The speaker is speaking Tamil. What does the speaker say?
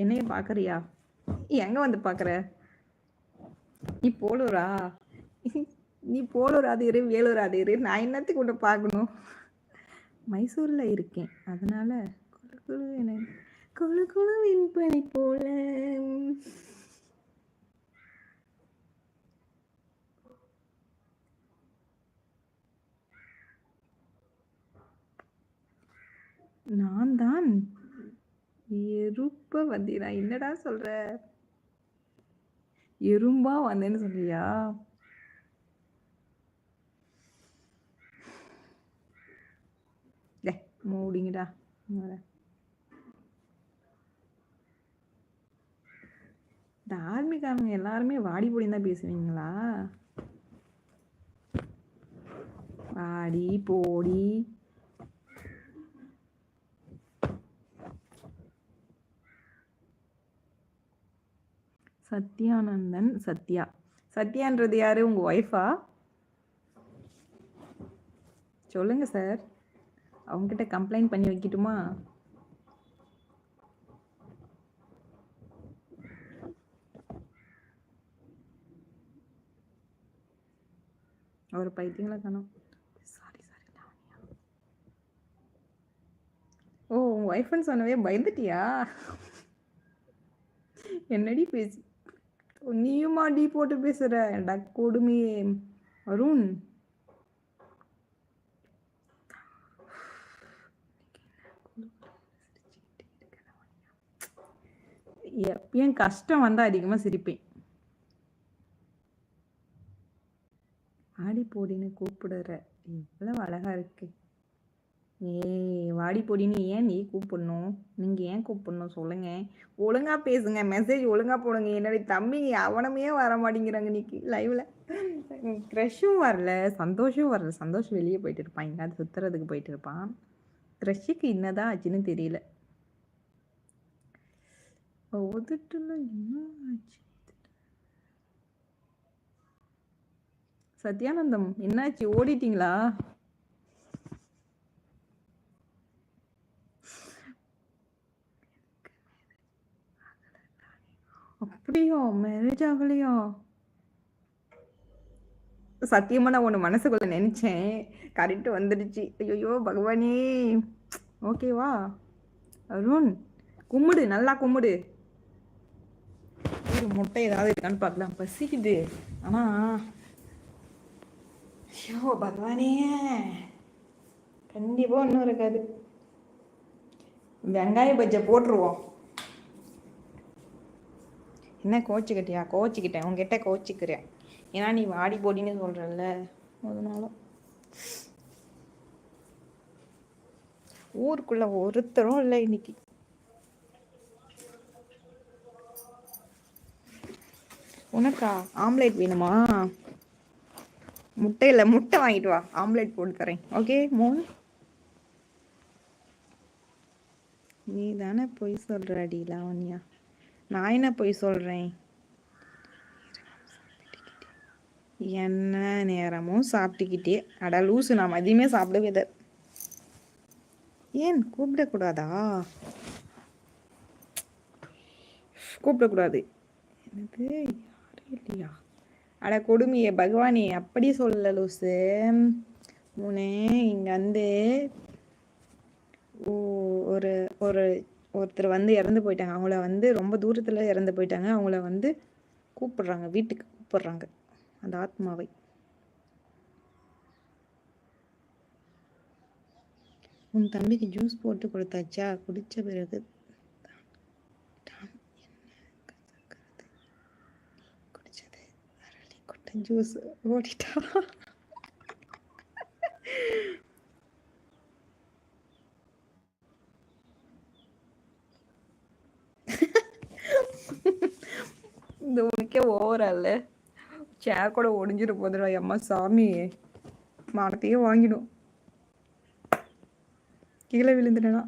என்னைய பாக்குறியா? எங்க வந்து பாக்குற? நீ போலூரா? நீ போலூர் அது இரு, வேலூர் அது இரு. நான் என்னத்துக்கு உன்னை பார்க்கணும்? மைசூர்ல இருக்கேன், அதனால குளு குளு என குளு குளுவின் பனி போல. நான் தான் எருப்ப வந்தீனா? என்னடா சொல்ற? எறும்பா வந்தேன்னு சொல்றியா? டே மூடிங்கடா. இந்த ஆர்மிக்காரங்க எல்லாருமே வாடி போடி தான் பேசுவீங்களா? வாடி போடி. சத்யானந்தன். சத்யா. சத்யான்றது யாரு? உங்க ஒய்ஃபா? சொல்லுங்க சார், அவங்ககிட்ட கம்ப்ளைண்ட் பண்ணி வைக்கட்டுமா? ஒரு பைத்தியங்களா காணோம். Sorry sorry. ஓ, உங்க ஒய்ஃப்னு சொன்னவே பயந்துட்டியா? என்னடி பேசி நீயுமா டீ போட்டு பேசுற? டக் கொடுமையே. அருண், எப்பயும் கஷ்டம் வந்தா அதிகமா சிரிப்பேன். வாடி போடின்னு கூப்பிடுற இவ்வளவு அழகா இருக்கு. ஏய், வாடி போடின்னு ஏன் நீ கூப்பிடணும்? நீங்க ஏன் கூப்பிடணும் சொல்லுங்க. ஒழுங்கா பேசுங்க, மெசேஜ் ஒழுங்கா போடுங்க. என்னுடைய தம்பி அவனமே வர மாட்டேங்கிறாங்க இன்னைக்கு லைவ்ல. க்ரஷும் வரல, சந்தோஷம் வரல. சந்தோஷம் வெளியே போயிட்டு இருப்பான், எங்கேயாவது சுத்துறதுக்கு போயிட்டு இருப்பான். க்ரஷுக்கு என்னதான் ஆச்சுன்னு தெரியல. உதட்டுல என்ன ஆச்சு? சத்யானந்தம், என்னாச்சு? ஓடிட்டீங்களா? அப்படியா? மேரேஜ் ஆகலையா? சத்தியமா நான் ஒன்று மனசுக்குள்ள நினைச்சேன், கரெக்ட் வந்துடுச்சு. ஐயோ பகவானே. ஓகேவா அருண்? கும்பிடு, நல்லா கும்பிடு. ஒரு முட்டை ஏதாவது இருக்கான்னு பார்க்கலாம், பசிக்குது. ஆனா ஐயோ பகவானே, கண்டிப்பா ஒன்றும் இருக்காது. வெங்காய பஜ்ஜை போட்டுருவோம். என்ன கோச்சிக்கிட்டியா? கோச்சிக்கிட்டேன், உங்ககிட்ட கோச்சிக்கிறேன். ஏன்னா நீ வாடி போடின்னு சொல்றல்ல, அதனால. ஊருக்குள்ள ஒருத்தரும் இல்லை இன்னைக்கு. உனக்கா ஆம்லேட் வேணுமா? முட்டையில் முட்டை வாங்கிட்டு வா, ஆம்லேட் போட்டு தரேன். ஓகே மோன்? நீ தானே பொய் சொல்றடி லாவண்யா. நான் என்ன பொய் சொல்றேன்? என்ன நேரமும் சாப்பிட்டுக்கிட்டே அட லூசு, நான் மதியமே சாப்பிடவே. ஏன் கூப்பிடக்கூடாதா? கூப்பிடக்கூடாது எனக்கு யாரும் இல்லையா? அட கொடுமையே பகவானே, அப்படி சொல்லல லூசு. முனே இங்க வந்து ஒரு ஒரு ஒருத்தர் வந்து இறந்து போயிட்டாங்க. அவங்கள வந்து ரொம்ப தூரத்துல இறந்து போயிட்டாங்க. அவங்கள வந்து கூப்பிடுறாங்க, வீட்டுக்கு கூப்பிடுறாங்க அந்த ஆத்மாவை. உன் தம்பிக்கு ஜூஸ் போட்டு கொடுத்தாச்சா? குடிச்ச பிறகு குடிச்சது அரளி கொட்டை ஜூஸ். ஓடிட்டா? இந்த உனக்கே ஓவரால சேர் கூட ஒடிஞ்சிட போதுடா. அம்மா சாமி, மானத்தையே வாங்கிடும் கீழே விழுந்துட்டேனா?